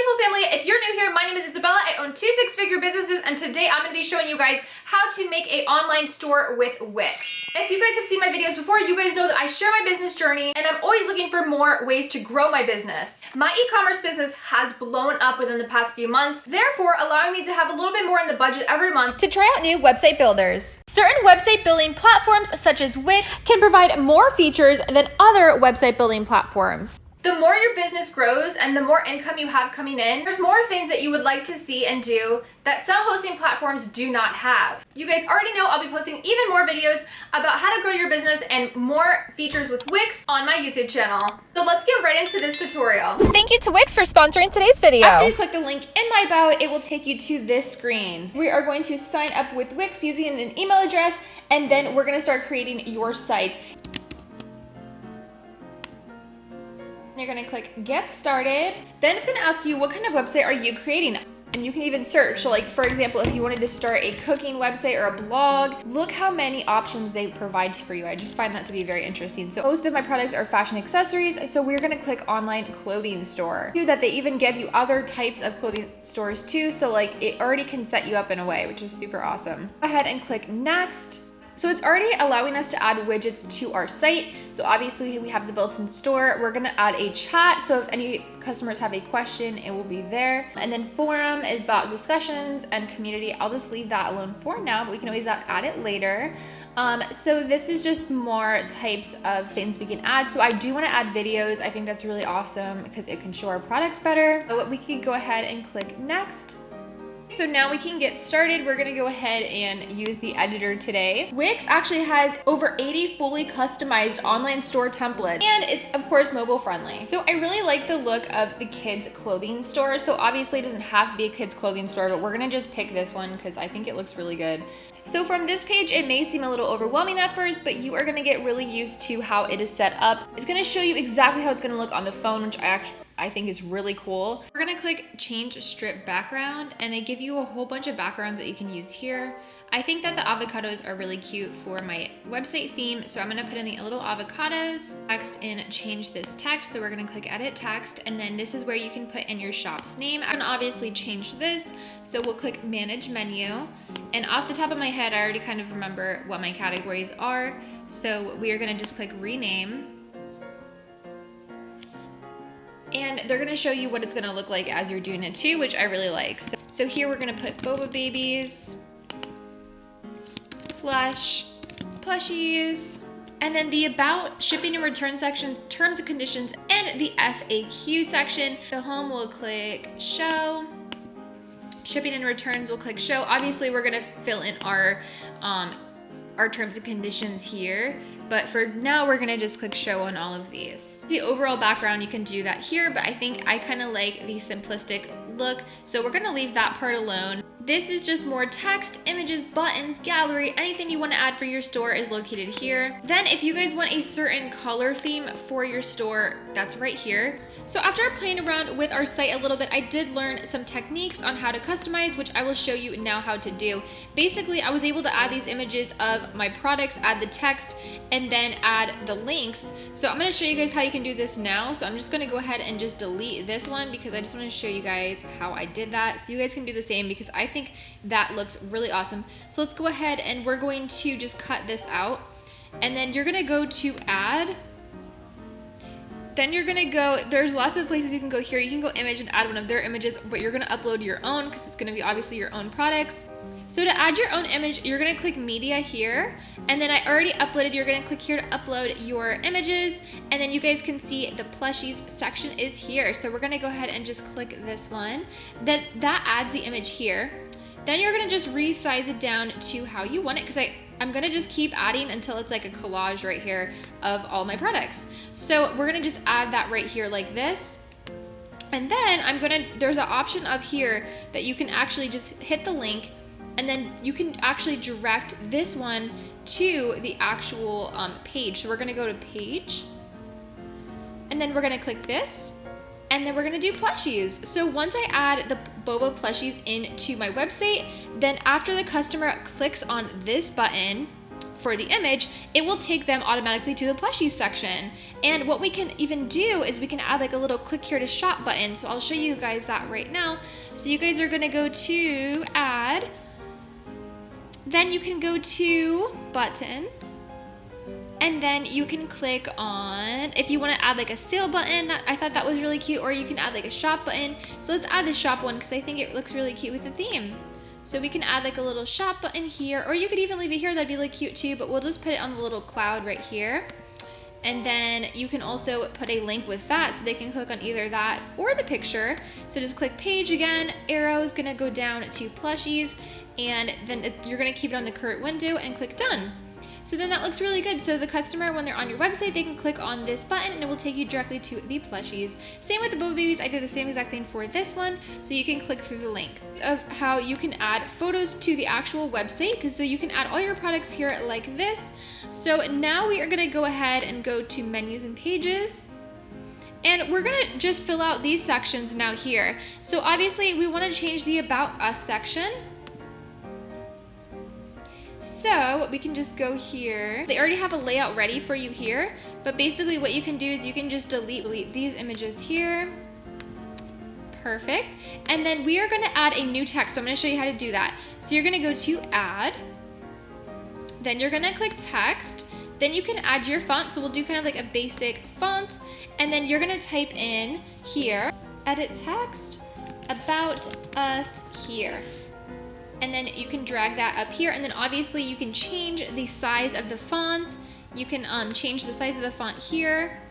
beautiful family. If you're new here, my name is Isabella. I own 2 six-figure businesses, and today I'm going to be showing you guys how to make an online store with Wix. If you guys have seen my videos before, you guys know that I share my business journey, and I'm always looking for more ways to grow my business. My e-commerce business has blown up within the past few months, therefore allowing me to have a little bit more in the budget every month to try out new website builders. Certain website building platforms, such as Wix, can provide more features than other website building platforms. The more your business grows and the more income you have coming in, there's more things that you would like to see and do that some hosting platforms do not have. You guys already know I'll be posting even more videos about how to grow your business and more features with Wix on my YouTube channel. So let's get right into this tutorial. Thank you to Wix for sponsoring today's video. After you click the link in my bio, it will take you to this screen. We are going to sign up with Wix using an email address, and then we're going to start creating your site. You're gonna click get started. Then it's gonna ask you what kind of website are you creating? And you can even search. So like, for example, if you wanted to start a cooking website or a blog, look how many options they provide for you. I just find that to be very interesting. So most of my products are fashion accessories. So we're gonna click online clothing store. That they even give you other types of clothing stores too. So like it already can set you up in a way, which is super awesome. Go ahead and click next. So it's already allowing us to add widgets to our site. So obviously we have the built-in store. We're gonna add a chat. So if any customers have a question, it will be there. And then forum is about discussions and community. I'll just leave that alone for now, but we can always add it later. So this is just more types of things we can add. So I do wanna add videos. I think that's really awesome because it can show our products better. So we can go ahead and click next. So now we can get started. We're gonna go ahead and use the editor today. Wix actually has over 80 fully customized online store templates, and it's of course mobile friendly. So I really like the look of the kids clothing store. So obviously it doesn't have to be a kids clothing store, but we're gonna just pick this one because I think it looks really good. So from this page, it may seem a little overwhelming at first, but you are gonna get really used to how it is set up. It's gonna show you exactly how it's gonna look on the phone, which I think is really cool. We're gonna click change strip background, and they give you a whole bunch of backgrounds that you can use here. I think that the avocados are really cute for my website theme, so I'm gonna put in the little avocados text and change this text. So we're gonna click edit text, and then this is where you can put in your shop's name. I'm gonna obviously change this, so we'll click manage menu. And off the top of my head, I already kind of remember what my categories are. So we are gonna just click rename. And they're gonna show you what it's gonna look like as you're doing it too, which I really like. So here we're gonna put boba babies, plush, plushies, and then the about, shipping and return sections, terms and conditions, and the FAQ section. The home will click show. Shipping and returns will click show. Obviously we're gonna fill in our terms and conditions here. But for now, we're gonna just click show on all of these. The overall background, you can do that here, but I think I kind of like the simplistic look, so we're gonna leave that part alone. This is just more text, images, buttons, gallery, anything you wanna add for your store is located here. Then if you guys want a certain color theme for your store, that's right here. So after playing around with our site a little bit, I did learn some techniques on how to customize, which I will show you now how to do. Basically, I was able to add these images of my products, add the text, and then add the links. So I'm gonna show you guys how you can do this now. So I'm just gonna go ahead and just delete this one because I just wanna show you guys how I did that. So you guys can do the same because I think that looks really awesome. So let's go ahead and we're going to just cut this out. And then you're gonna go to add. Then you're gonna go, there's lots of places you can go here. You can go image and add one of their images, but you're gonna upload your own because it's gonna be obviously your own products. So to add your own image, you're gonna click media here, and then I already uploaded, you're gonna click here to upload your images, and then you guys can see the plushies section is here. So we're gonna go ahead and just click this one. Then that adds the image here. Then you're gonna just resize it down to how you want it, because I'm gonna just keep adding until it's like a collage right here of all my products. So we're gonna just add that right here like this. And then there's an option up here that you can actually just hit the link, and then you can actually direct this one to the actual page. So we're gonna go to page, and then we're gonna click this, and then we're gonna do plushies. So once I add the boba plushies into my website, then after the customer clicks on this button for the image, it will take them automatically to the plushies section. And what we can even do is we can add like a little click here to shop button. So I'll show you guys that right now. So you guys are gonna go to add, then you can go to button, and then you can click on, if you want to add like a sale button, I thought that was really cute, or you can add like a shop button. So let's add the shop one because I think it looks really cute with the theme. So we can add like a little shop button here, or you could even leave it here, that'd be really cute too, but we'll just put it on the little cloud right here. And then you can also put a link with that so they can click on either that or the picture. So just click page again, arrow is gonna go down to plushies, and then you're gonna keep it on the current window and click done. So then that looks really good. So the customer, when they're on your website, they can click on this button and it will take you directly to the plushies. Same with the Boba Babies, I did the same exact thing for this one. So you can click through the link of how you can add photos to the actual website, so you can add all your products here like this. So now we are gonna go ahead and go to menus and pages. And we're gonna just fill out these sections now here. So obviously we wanna change the About Us section. So we can just go here. They already have a layout ready for you here, but basically what you can do is you can just delete these images here. Perfect. And then we are gonna add a new text. So I'm gonna show you how to do that. So you're gonna go to add, then you're gonna click text, then you can add your font. So we'll do kind of like a basic font, and then you're gonna type in here, edit text, About Us here. And then you can drag that up here, and then obviously you can change the size of the font. You can change the size of the font here,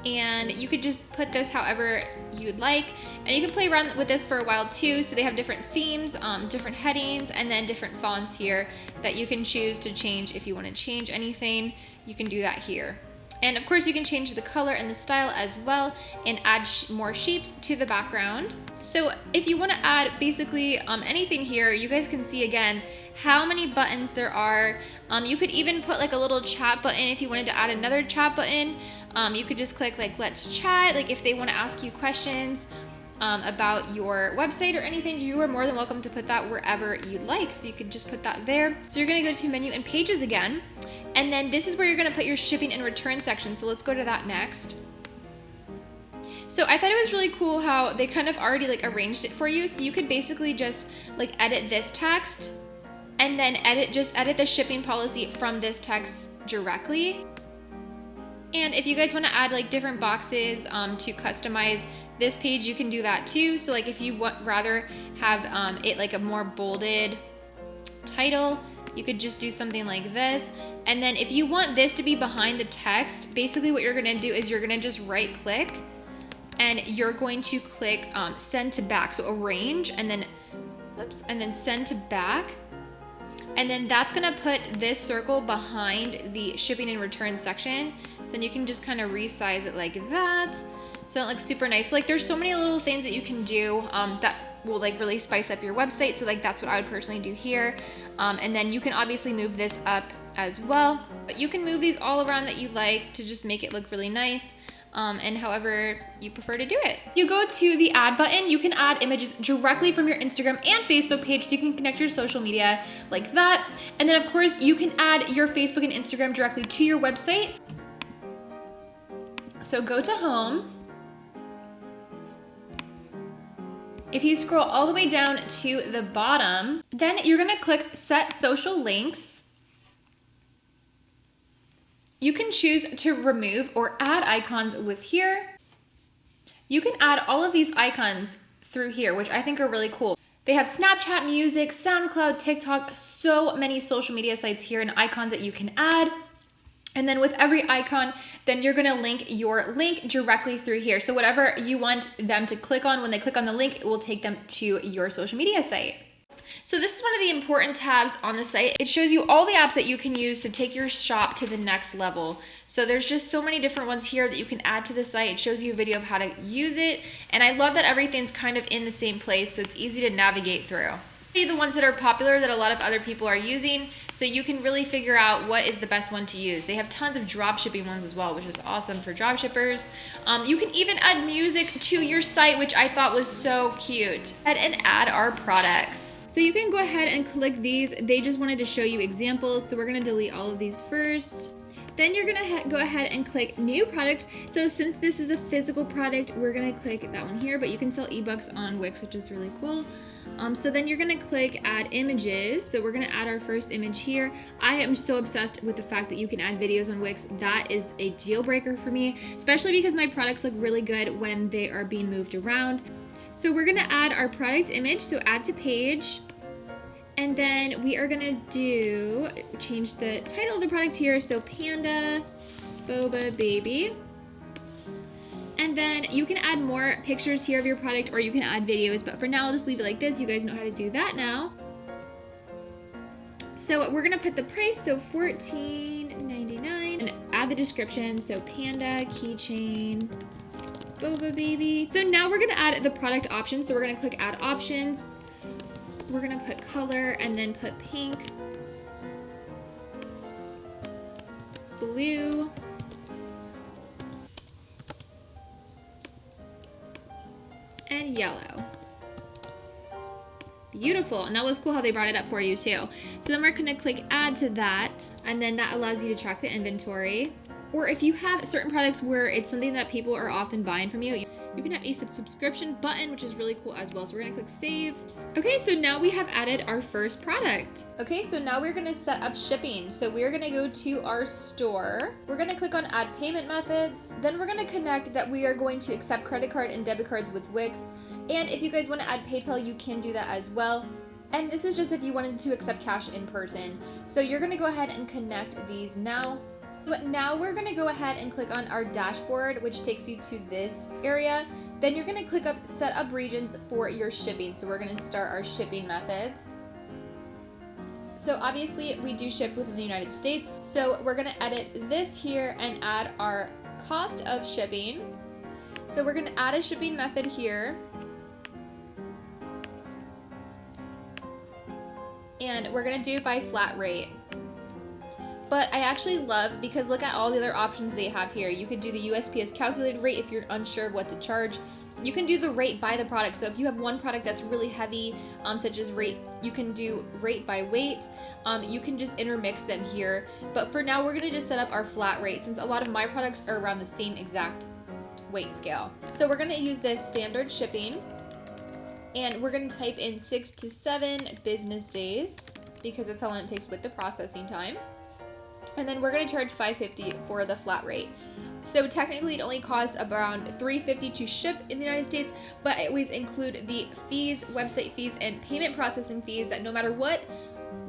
and you could just put this however you'd like, and you can play around with this for a while too. So they have different themes, different headings, and then different fonts here that you can choose to change. If you want to change anything, you can do that here. And of course you can change the color and the style as well, and add more shapes to the background. So if you want to add basically anything here, you guys can see again how many buttons there are. You could even put like a little chat button if you wanted to add another chat button. You could just click like let's chat, like if they want to ask you questions about your website or anything, you are more than welcome to put that wherever you'd like. So you could just put that there. So you're gonna go to menu and pages again, and then this is where you're gonna put your shipping and return section. So let's go to that next. So I thought it was really cool how they kind of already like arranged it for you. So you could basically just like edit this text, and then just edit the shipping policy from this text directly. And if you guys want to add like different boxes to customize this page, you can do that too. So like if you would rather have it like a more bolded title, you could just do something like this. And then if you want this to be behind the text, basically what you're gonna do is you're gonna just right click, and you're going to click send to back. So arrange, and then, oops, and then send to back. And then that's gonna put this circle behind the shipping and return section. So then you can just kind of resize it like that. So it looks super nice. So like there's so many little things that you can do that will like really spice up your website. So like that's what I would personally do here. And then you can obviously move this up as well. But you can move these all around that you like to just make it look really nice. And however you prefer to do it. You go to the add button, you can add images directly from your Instagram and Facebook page. So you can connect your social media like that. And then of course you can add your Facebook and Instagram directly to your website. So go to home. If you scroll all the way down to the bottom, then you're gonna click set social links. You can choose to remove or add icons with here. You can add all of these icons through here, which I think are really cool. They have Snapchat, music, SoundCloud, TikTok, so many social media sites here and icons that you can add. And then with every icon, then you're gonna link your link directly through here. So whatever you want them to click on, when they click on the link, it will take them to your social media site. So this is one of the important tabs on the site. It shows you all the apps that you can use to take your shop to the next level. So there's just so many different ones here that you can add to the site. It shows you a video of how to use it. And I love that everything's kind of in the same place, so it's easy to navigate through. The ones that are popular that a lot of other people are using, so you can really figure out what is the best one to use. They have tons of drop shipping ones as well, which is awesome for drop shippers. You can even add music to your site, which I thought was so cute. And add our products. So you can go ahead and click these. They just wanted to show you examples. So we're gonna delete all of these first. Then you're gonna go ahead and click new product. So since this is a physical product, we're gonna click that one here, but you can sell ebooks on Wix, which is really cool. So then you're gonna click add images. So we're gonna add our first image here. I am so obsessed with the fact that you can add videos on Wix. That is a deal breaker for me, especially because my products look really good when they are being moved around. So we're gonna add our product image, so add to page. And then we are gonna change the title of the product here. So Panda Boba Baby. And then you can add more pictures here of your product, or you can add videos, but for now I'll just leave it like this. You guys know how to do that now. So we're gonna put the price, so $14.99, and add the description, so Panda Keychain Boba Baby. So now we're gonna add the product options, so we're gonna click add options. We're gonna put color and then put pink, blue, and yellow. Beautiful, and that was cool how they brought it up for you too. So then we're gonna click add to that, and then that allows you to track the inventory. Or if you have certain products where it's something that people are often buying from you, you can have a subscription button, which is really cool as well. So we're gonna click save. Okay, so now we have added our first product. Okay, so now we're gonna set up shipping. So we're gonna go to our store. We're gonna click on add payment methods. Then we're gonna connect that we are going to accept credit card and debit cards with Wix. And if you guys wanna add PayPal, you can do that as well. And this is just if you wanted to accept cash in person. So you're gonna go ahead and connect these now. But now we're gonna go ahead and click on our dashboard, which takes you to this area. Then you're gonna click up set up regions for your shipping. So we're gonna start our shipping methods. So obviously we do ship within the United States. So we're gonna edit this here and add our cost of shipping. So we're gonna add a shipping method here. And we're gonna do it by flat rate. But I actually love, because look at all the other options they have here. You could do the USPS calculated rate if you're unsure of what to charge. You can do the rate by the product. So if you have one product that's really heavy, such as rate, you can do rate by weight. You can just intermix them here. But for now, we're gonna just set up our flat rate since a lot of my products are around the same exact weight scale. So we're gonna use this standard shipping, and we're gonna type in 6 to 7 business days because that's how long it takes with the processing time. And then we're gonna charge $5.50 for the flat rate. So technically it only costs around $3.50 to ship in the United States, but I always include the fees, website fees, and payment processing fees that no matter what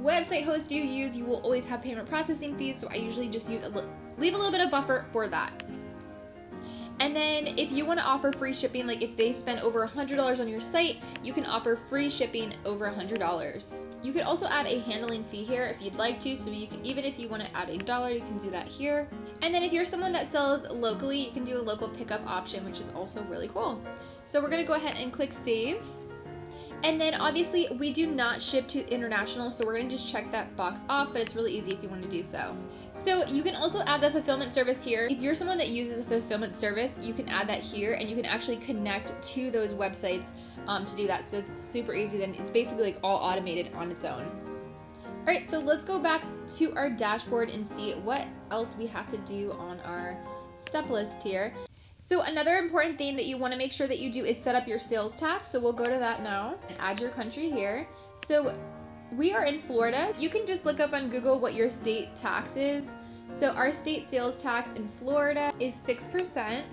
website host you use, you will always have payment processing fees. So I usually just leave a little bit of buffer for that. And then if you want to offer free shipping, like if they spend over $100 on your site, you can offer free shipping over $100. You could also add a handling fee here if you'd like to. So you can, even if you want to add $1, you can do that here. And then if you're someone that sells locally, you can do a local pickup option, which is also really cool. So we're going to go ahead and click save. And then obviously we do not ship to international, so we're gonna just check that box off, but it's really easy if you want to do so. So you can also add the fulfillment service here. If you're someone that uses a fulfillment service, you can add that here, and you can actually connect to those websites to do that. So it's super easy. Then it's basically like all automated on its own. All right, so let's go back to our dashboard and see what else we have to do on our step list here. So another important thing that you want to make sure that you do is set up your sales tax. So we'll go to that now and add your country here. So we are in Florida. You can just look up on Google what your state tax is. So our state sales tax in Florida is 6%.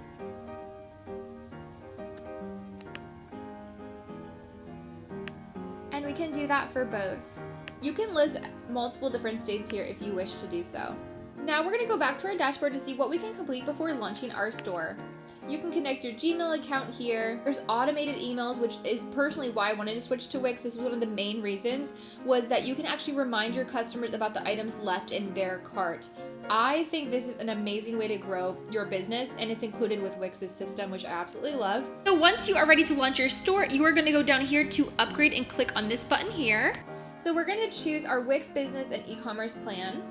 And we can do that for both. You can list multiple different states here if you wish to do so. Now we're going to go back to our dashboard to see what we can complete before launching our store. You can connect your Gmail account here. There's automated emails, which is personally why I wanted to switch to Wix. This was one of the main reasons, was that you can actually remind your customers about the items left in their cart. I think this is an amazing way to grow your business, and it's included with Wix's system, which I absolutely love. So once you are ready to launch your store, you are going to go down here to upgrade and click on this button here. So we're going to choose our Wix business and e-commerce plan.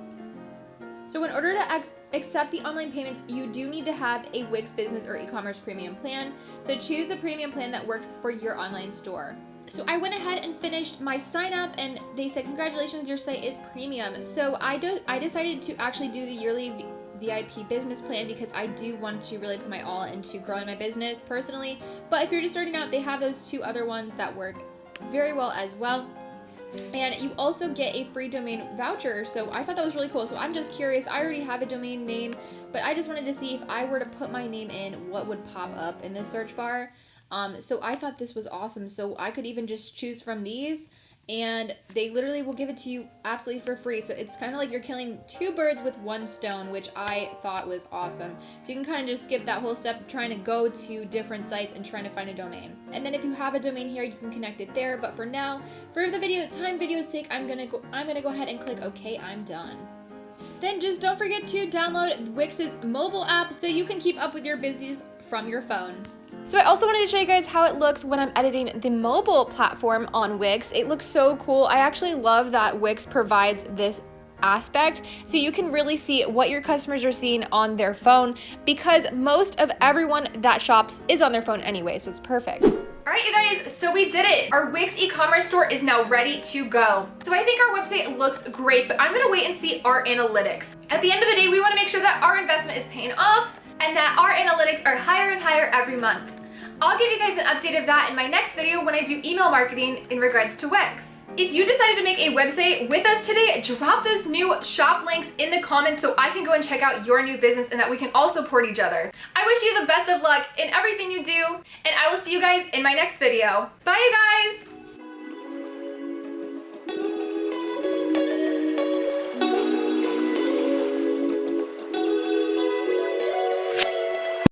So in order to accept the online payments, you do need to have a Wix business or e-commerce premium plan. So choose the premium plan that works for your online store. So I went ahead and finished my sign up, and they said, congratulations, your site is premium. So I decided to actually do the yearly VIP business plan because I do want to really put my all into growing my business personally. But if you're just starting out, they have those 2 other ones that work very well as well. And you also get a free domain voucher. So I thought that was really cool. So I'm just curious. I already have a domain name, but I just wanted to see if I were to put my name in, what would pop up in the search bar. So I thought this was awesome. So I could even just choose from these, and they literally will give it to you absolutely for free. So it's kind of like you're killing 2 birds with 1 stone, which I thought was awesome. So you can kind of just skip that whole step of trying to go to different sites and trying to find a domain. And then if you have a domain here, you can connect it there. But for now, for the video's sake, I'm gonna go ahead and click OK. I'm done. Then just don't forget to download Wix's mobile app so you can keep up with your business from your phone. So I also wanted to show you guys how it looks when I'm editing the mobile platform on Wix. It looks so cool. I actually love that Wix provides this aspect so you can really see what your customers are seeing on their phone, because most of everyone that shops is on their phone anyway, so it's perfect. All right, you guys, so we did it. Our Wix e-commerce store is now ready to go. So I think our website looks great, but I'm gonna wait and see our analytics. At the end of the day, we wanna make sure that our investment is paying off and that our analytics are higher and higher every month. I'll give you guys an update of that in my next video when I do email marketing in regards to Wix. If you decided to make a website with us today, drop those new shop links in the comments so I can go and check out your new business and that we can all support each other. I wish you the best of luck in everything you do, and I will see you guys in my next video. Bye, you guys!